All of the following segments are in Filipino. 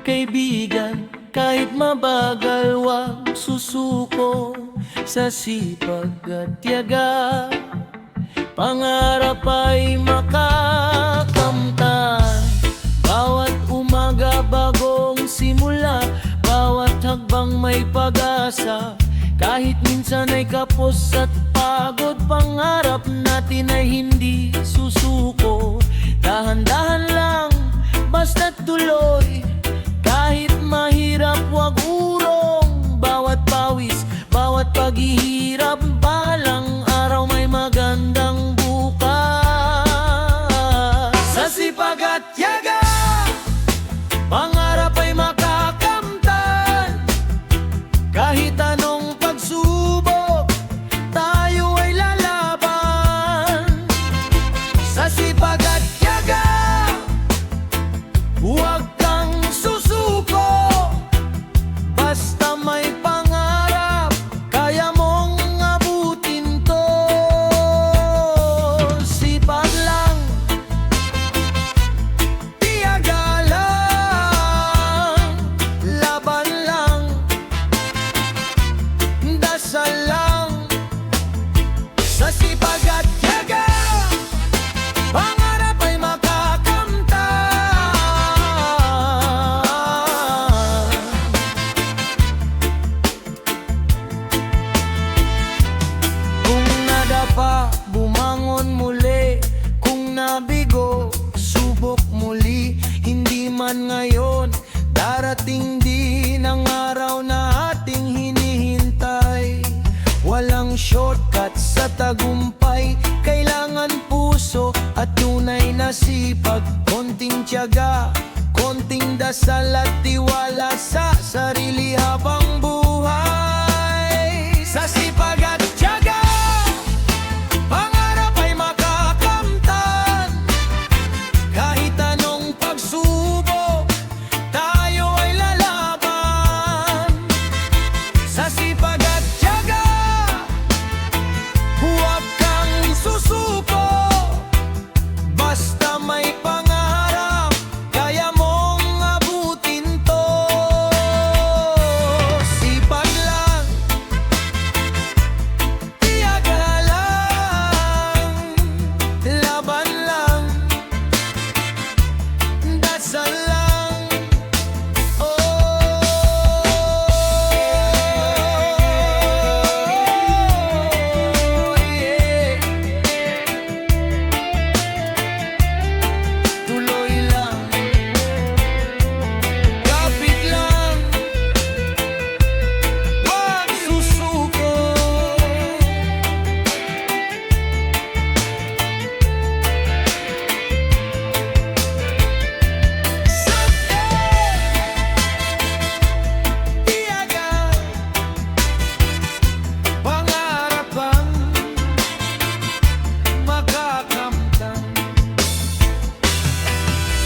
kaibigan, kahit mabagal wag susuko. Sa sipag at tiyaga, pangarap ay makakamtan. Bawat umaga bagong simula, bawat hagbang may pag-asa. Kahit minsan ay kapos at pagod, pangarap natin ay hindi susuko. Dahan-dahan lang, basta't tuloy. Kahit mahirap wag urong, bawat pawis, bawat paghihirap, balang araw may magandang bukas. Sa sipag at tiyaga, pangarap ay makakamtan. Kahit anong pagsubok, tayo ay lalaban. Sa sipag at tiyaga, huwag kang susuko. Basta may pangarap, kaya mong abutin to. Sipag lang, tiyaga lang, laban lang, dasal lang. Sa sipag at tiyaga, pangarap ay makakamtan. Kung nadapa, bumangon muli. Kung nabigo, subok muli. Hindi man ngayon, darating din ang araw na ating hinihintay. Walang shortcut sa tagumpay, kailangan puso at tunay na sipag. Konting tiyaga, konting dasal at tiwala sa sarili habang buhay. Sa sipag at tiyaga, pangarap ay makakamtan. Kahit anong pagsubok, tayo ay lalaban. Sa sipag at tiyaga, huwag kang susuko. Basta may pangarap, kaya mong abutin to. Sipag lang, tiyaga lang, laban lang, dasal lang. Tuloy lang, kapit lang, wag susuko. Tiyaga, pangarap ang makakamtan.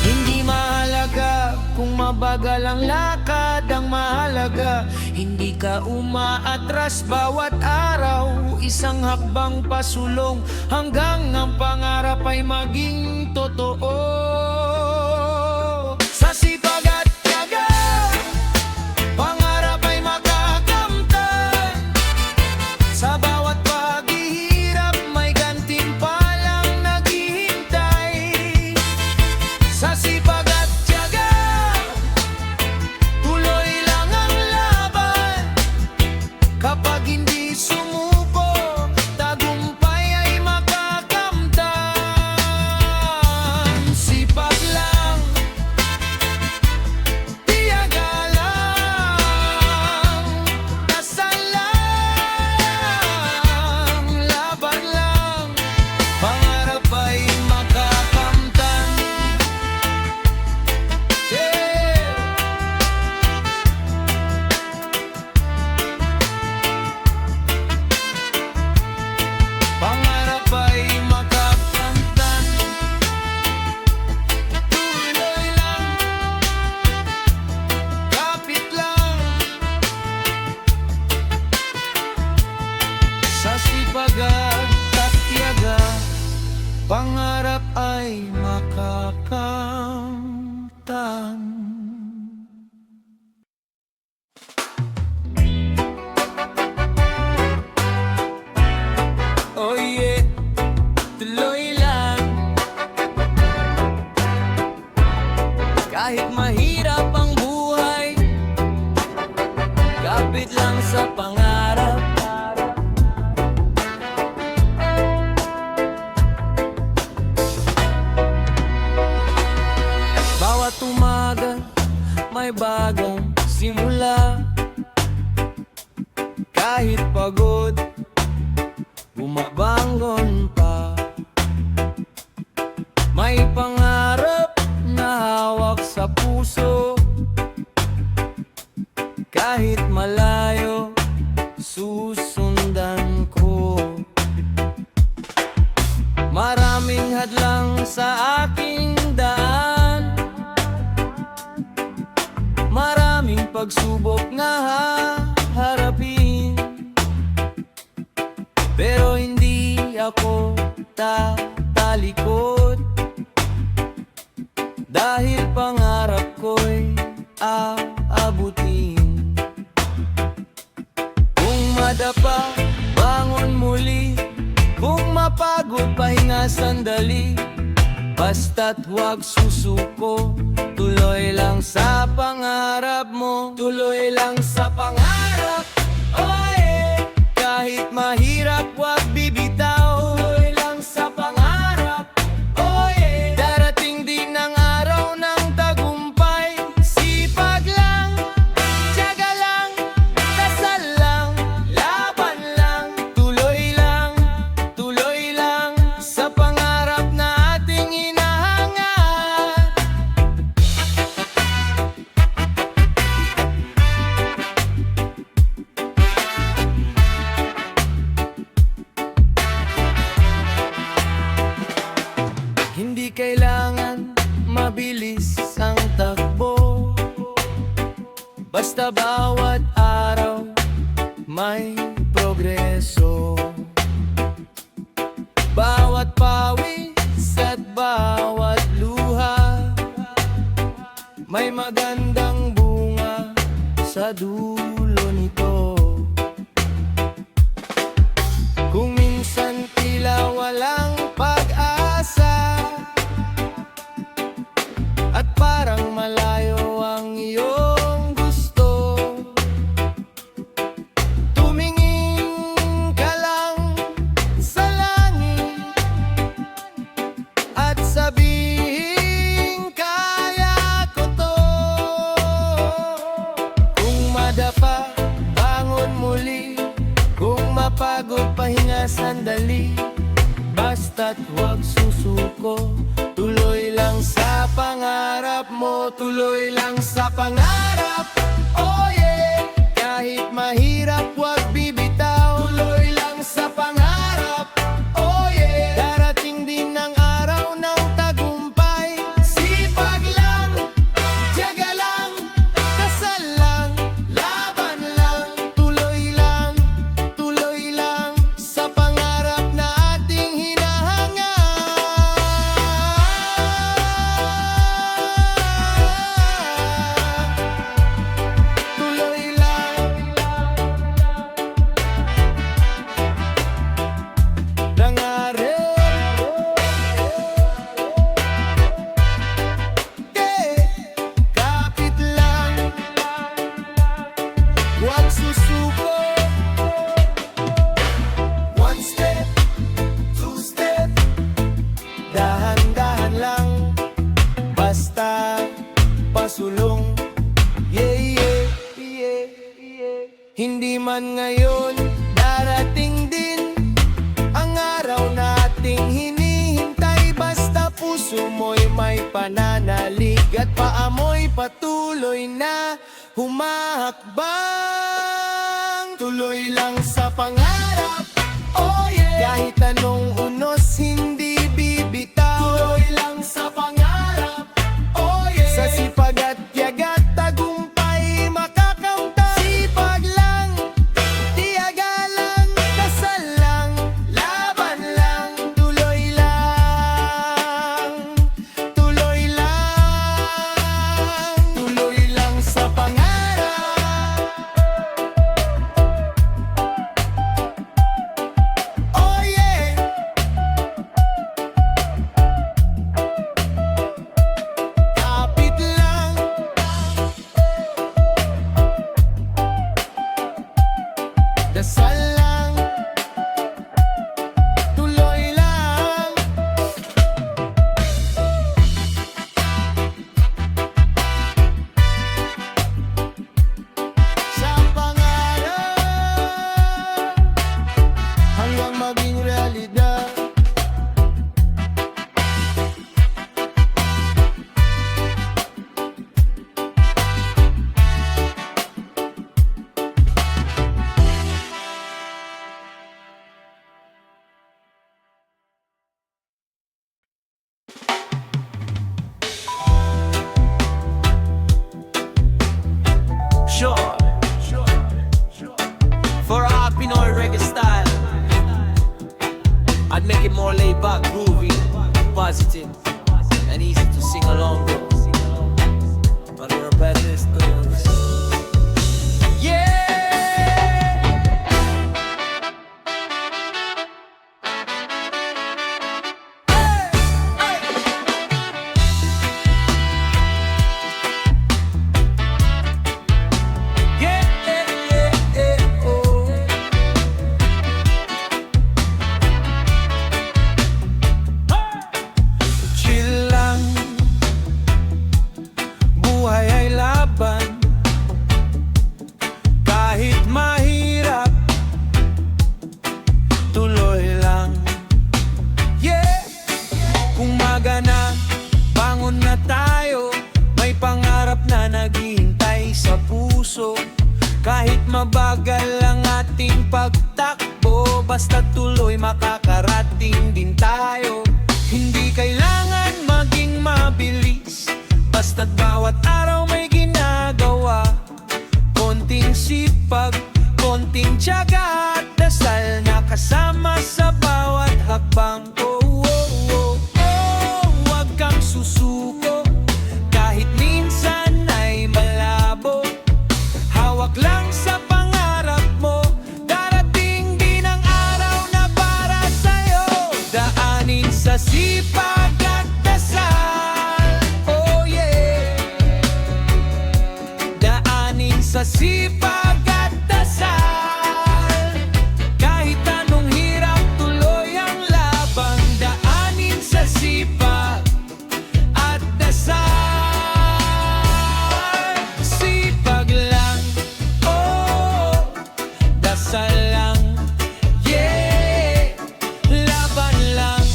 Hindi mahalaga kung mabagal ang lakad, ang mahalaga hindi ka umaatras. Bawat araw, isang hakbang pasulong, hanggang ang pangarap ay maging totoo. Sa sipag at tiyaga, pangarap ay makakamtan. Sa bawat paghihirap, may gantimpalang naghihintay. Sa sipag at tiyaga, tuloy lang ang laban. Kapag hindi sumuko, tagumpay ay makakamtan. Sipag lang, Kahit mahirap ang buhay, kapit lang sa pangarap. Bawat umaga may bagong simula. Kahit pagod, bumabangon pa. May pangarap na hawak sa puso. Kahit malayo, susundan ko. Maraming hadlang sa aking daan, maraming pagsubok na haharapin. Pero hindi ako tatalikod, dahil pangarap ko'y aabutin. Kung madapa, bangon muli. Kung mapagod, pahinga sandali. Basta't huwag susuko, tuloy lang sa pangarap mo. Tuloy lang sa pangarap, oh yeah. Kahit mahirap, huwag bibitaw. Tuloy lang sa pangarap, oh yeah. Darating din ang araw ng tagumpay. Sipag lang, tiyaga lang, dasal lang, laban lang. Tuloy lang sa pangarap na ating hinahangat. Hindi kailangan mabilis ang takbo, basta bawat araw may progreso. Bawat pawis at bawat luha, may magandang bunga sa dulo nito. Kung minsan tila walang pag-asa, at parang malayo ang iyong gusto, tumingin ka lang sa langit at sabihin, kaya ko to. Kung madapa, bangon muli. Kung mapagod, pahinga sandali. Basta't huwag susuko, tuloy lang sa pangarap mo. Tuloy lang sa pangarap, oh yeah. Kahit mahirap, huwag bibitaw. Tuloy lang sa pangarap, oh yeah. Darating din ang araw ng tagumpay. Sipag lang, tiyaga lang, dasal lang, laban lang. Tuloy lang sa pangarap na ating hinahangat. Tuloy lang nangarap. Kapit lang, huwag susuko. One step, two step, dahan-dahan lang, basta pasulong. Yeah. Hindi man ngayon, darating din ang araw nating hinihintay. Basta puso mo'y may pananalig at paamoy patuloy na humahakbang. Tuloy lang sa pangarap, oh yeah. Kahit anong unos, hindi bibitaw. Tuloy lang sa pangarap, oh yeah. Sa sipag at tiyaga, tagumpay makakamtan. Sipag lang, tiyaga lang, dasal lang, laban lang. Tuloy lang sa pangarap, oh yeah. puso. Kahit mabagal ang ating pagtakbo, basta tuloy makakarating din tayo. Hindi kailangan maging mabilis, basta't bawat araw may ginagawa. Konting sipag, konting tiyaga at dasal na kasama sa bawat hakbang. Oh, oh, oh, oh, huwag kang susuko kahit minsan ay malabo. Hawak lang sa pangarap mo, darating din ang araw na para sa'yo. Daanin sa sipag at dasal, oh yeah. Daanin sa sipag at dasal, kahit anong hirap tuloy ang laban. Daanin sa sipag at dasal. Sipag lang, oh, dasal lang, yeah. Laban lang,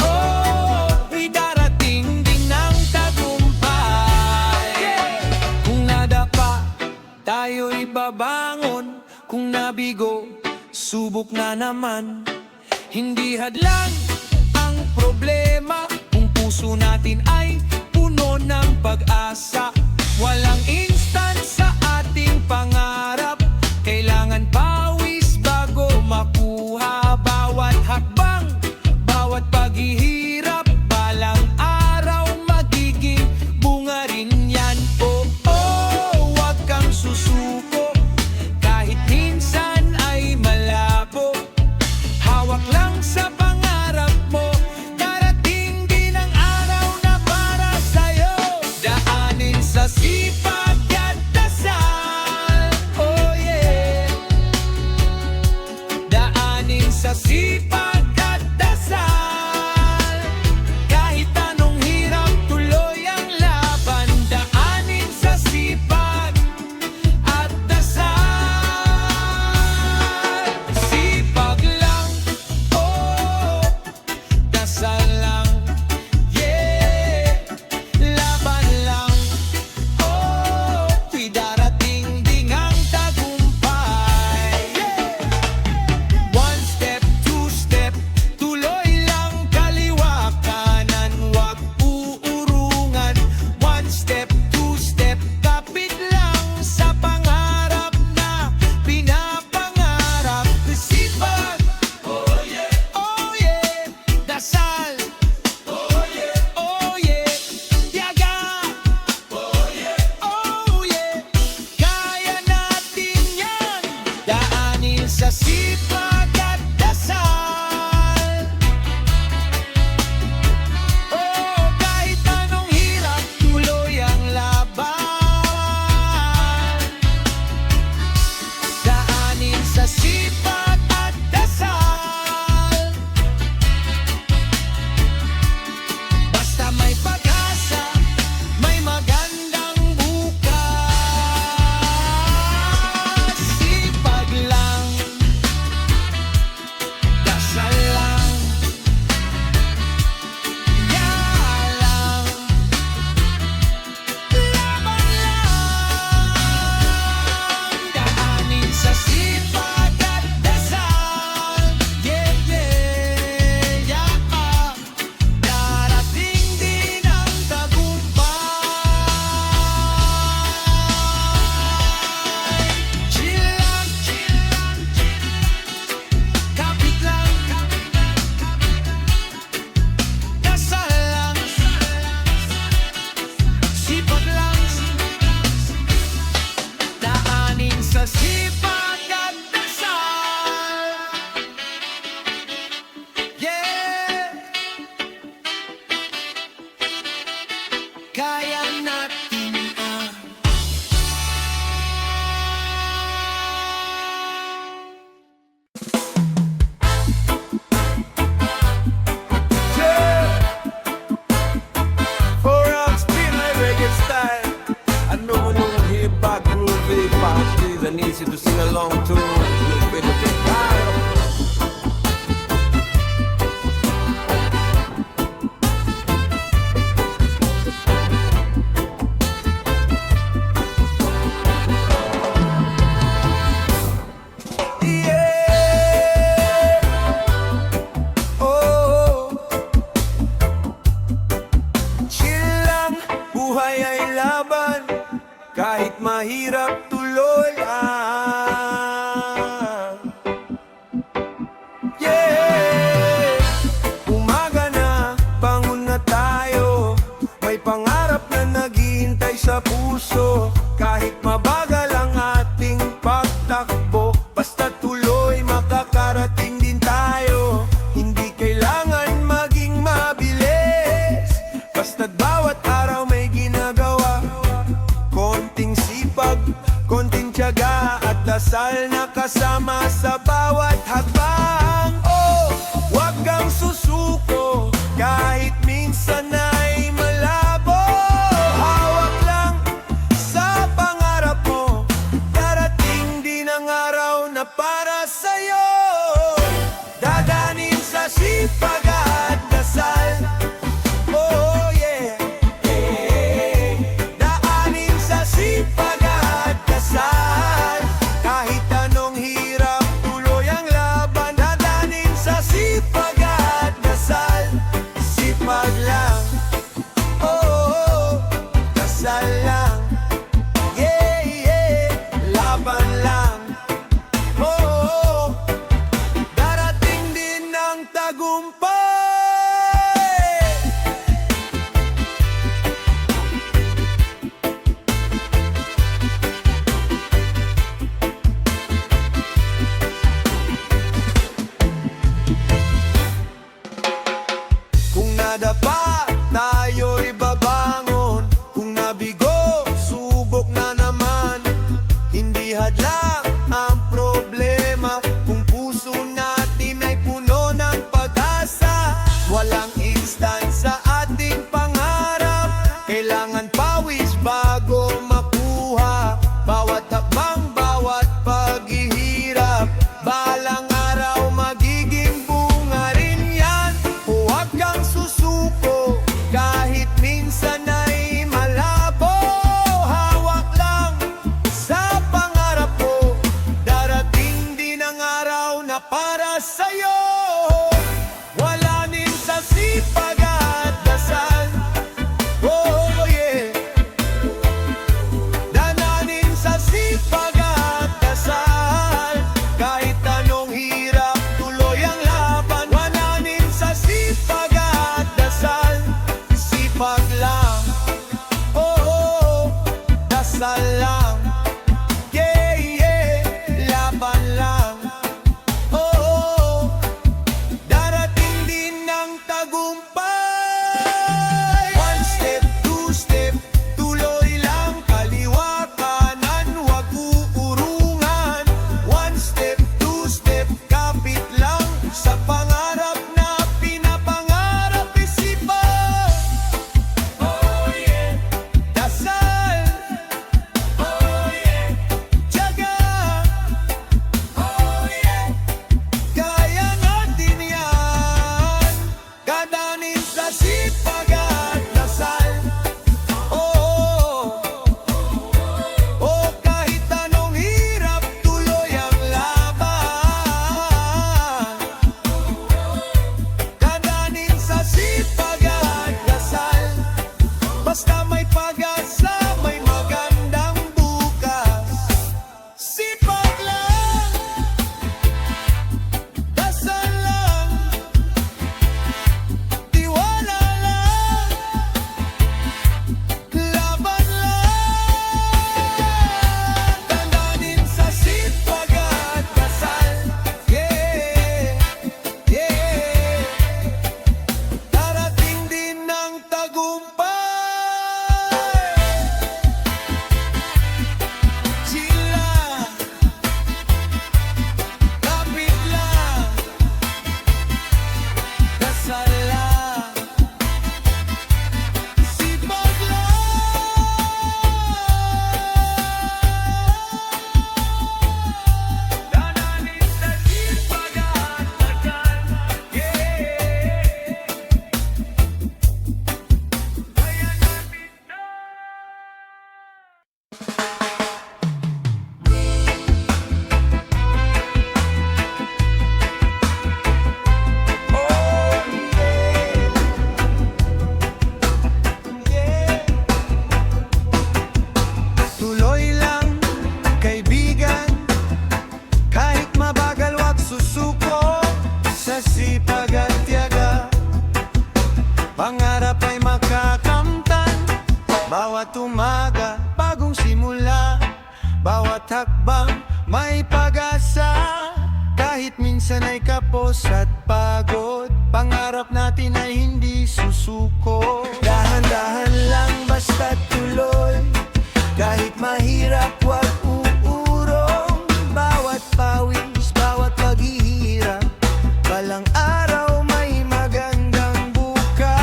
oh, idarating din ang tagumpay, yeah. Kung nadapa, tayo'y babangon. Kung nabigo, subok na naman. Hindi hadlang ang problema kung puso natin ay puno ng pag-asa. Walang instant sa ating pangarap, kailangan pawis bago makuha. Bawat hakbang, bawat paghihirap, balang araw magiging bunga rin yan. Oh, oh, huwag kang susuko kahit minsan ay malabo. Hawak lang sa pangarap mo, darating din ang araw na para sa'yo. Daanin sa sipag at dasal, oh yeah. Daanin sa sipag at dasal, kahit anong hirap tuloy ang laban. Daanin sa sipag at dasal. Sipag lang, oh, dasal lang, yeah. Laban lang, oh, idarating din ang tagumpay, yeah. One step, two step, tuloy lang kaliwa kanan, wag uurungan. One step, two step, kapit lang sa pangarap na pinapangarap. Sipag, oh yeah, oh yeah. Dasal, oh yeah, oh yeah. Tiyaga, oh yeah, oh yeah. Kaya natin yan. Daanin sa sipag at dasal, oh, kahit anong hirap tuloy ang laban. Daanin sa sipag at dasal, basta may pag-asa, may magandang bukas. Sipag lang, dasal lang, yeah lang, laban lang. Daanin sa sipag at dasal, yeah, yeah, yeah. Darating din ang tagumpay. Chill lang, kapit lang, dasal lang, sipag lang. Daanin sa sipag at dasal, yeah. Kaya natin ang Four round spin like reggae style. I know hip hop groovy parties. I need you to sing along to with the style. buhay ay laban, kahit mahirap tuloy ang yeah! Umaga na, bangon na tayo, may pangarap na naghihintay sa puso. Kahit mabagal ang ating pagtakbo, basta tuloy makakarating din tayo. Hindi kailangan maging mabilis, basta't bawat araw may ginagawa. Konting sipag, konting tiyaga at dasal na kasama sa bawat hakbang. Oh, wag kang susuko kahit minsan ay malabo. Hawak lang sa pangarap mo, darating din ang araw na para sa'yo. Dadanin sa sipag at dasal. Oh yeah, daanin sa sipag at dasal. Kahit anong hirap, tuloy ang laban. Dadanin sa sipag at dasal. Sipag lang, oh, dasal lang. Yeah, yeah, laban lang. Oh, darating din ang tagumpay. Kung nadapa, tayo'y babangon. Kung nabigo, umaga, bagong simula. Bawat hakbang may pag-asa. Kahit minsan ay kapos at pagod, pangarap natin ay hindi susuko. Dahan-dahan lang basta tuloy, kahit mahirap wag uurong. Bawat pawis, bawat paghihirap, balang araw may magandang bukas.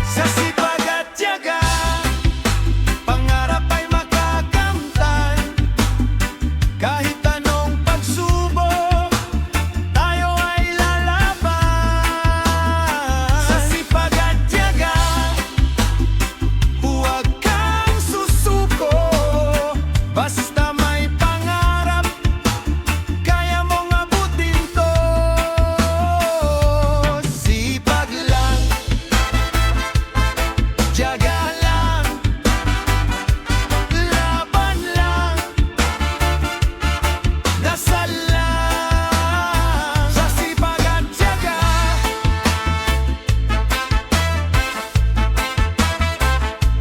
Sa sipag at tiyaga, pangarap ay makakamtan. Kahit anong pagsubok, tayo ay lalaban. Sa sipag at tiyaga, huwag kang susuko. Basta may pangarap, kaya mong abutin to. Sipag lang, tiyaga lang, laban lang, dasal lang. Sa sipag at tiyaga,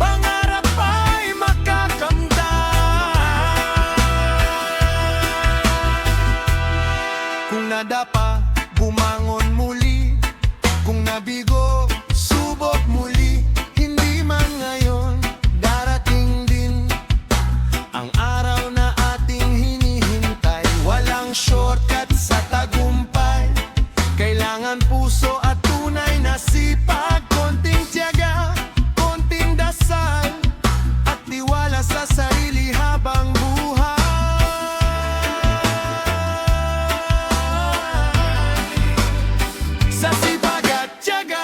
pangarap ay makakamtan. Kung nadapa, bumangon muli. Kung nabigo, subok muli. Hindi man ngayon, darating din ang araw na ating hinihintay. Walang shortcut sa tagumpay, kailangan puso at tunay na sipag. Konting tiyaga, konting dasal, at tiwala sa sarili habang buhay. Sa sipag at tiyaga,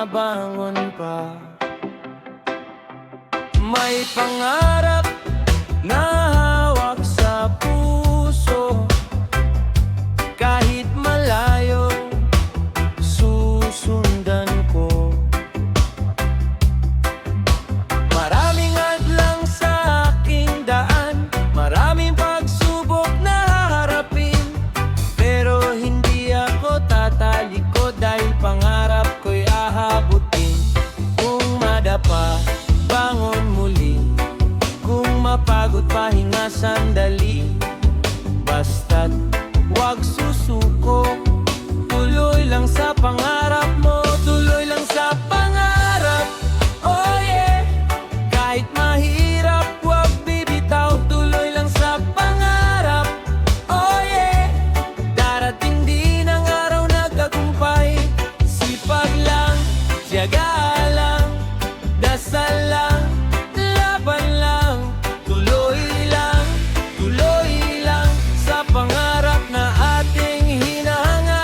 bumabangon pa. May pangarap na hawak sa puso, kahit malayo susundan ko. Maraming hadlang sa aking daan, maraming pagsubok na haharapin, pero hindi ako tatalikod dahil pangarap ko'y ahabutin. Kung madapa, bangon muli. Kung mapagod, pahinga sandali. Basta't huwag susuko, tuloy lang sa pangarap mo, tuloy lang sa pangarap. Oh yeah, kahit mahirap, huwag bibitaw, tuloy lang sa pangarap. Oh yeah, darating din ang araw na tagumpay. Sipag lang, tiyaga lang, dasal lang, laban lang, tuloy lang sa pangarap na ating hinahangat.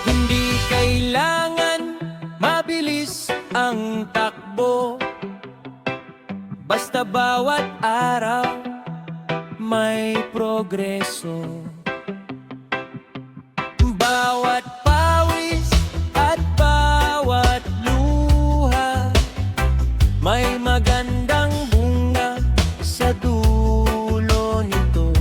Hindi kailangan mabilis ang takbo, basta bawat araw may progreso. Bawat pawis at bawat luha, may magandang bunga sa dulo nito.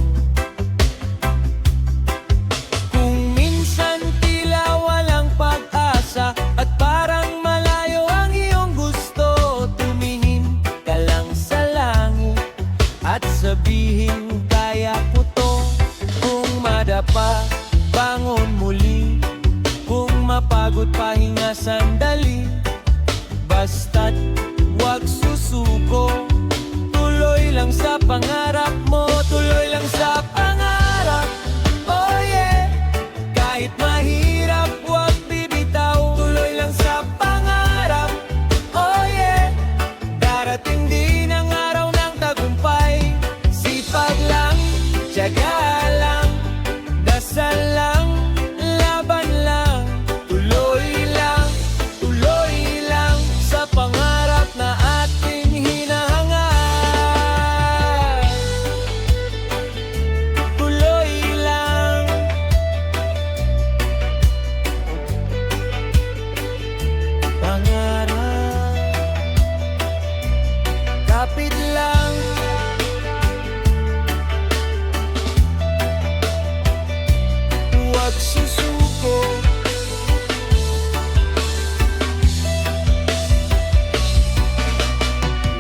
Kung minsan tila walang pag-asa at parang malayo ang iyong gusto, tumingin ka lang sa langit at sabihin, kaya ko to. Kung madapa, bangon muli. Kung mapagod, pahinga sandali. Basta't huwag susuko, tuloy lang sa pangarap mo, tuloy lang sa pangarap. Oh yeah, kahit mahirap, huwag bibitaw, tuloy lang sa pangarap. Oh yeah, darating din ang araw ng tagumpay. Sipag lang, tiyaga lang, dasal lang, laban lang, tuloy lang sa pangarap na ating hinahangat. Tuloy lang. Pangarap, kapit lang. Huwag susuko.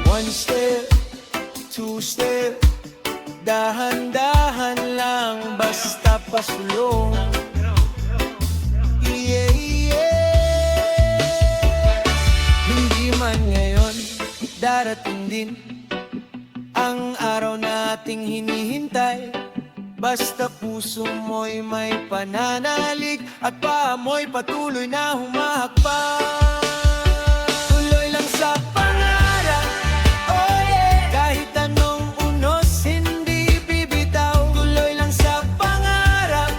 One step, two step, dahan-dahan lang, basta pasulong. Yeah, yeah. Hindi man ngayon, darating din ang araw nating hinihintay. Basta puso mo'y may pananalig at paa mo'y patuloy na humahakbang. Tuloy lang sa pangarap, oh yeah. Kahit anong unos, hindi bibitaw. Tuloy lang sa pangarap,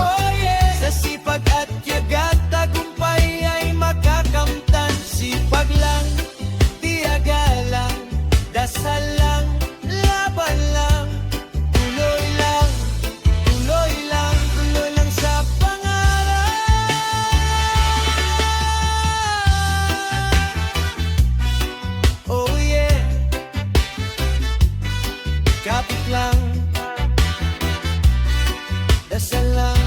oh yeah. Sa sipag at tiyaga, tagumpay ay makakamtan. Sipag lang, tiyaga lang, dasal lang, laban lang, tuloy lang sa pangarap. Oh yeah, kapit lang, dasal lang.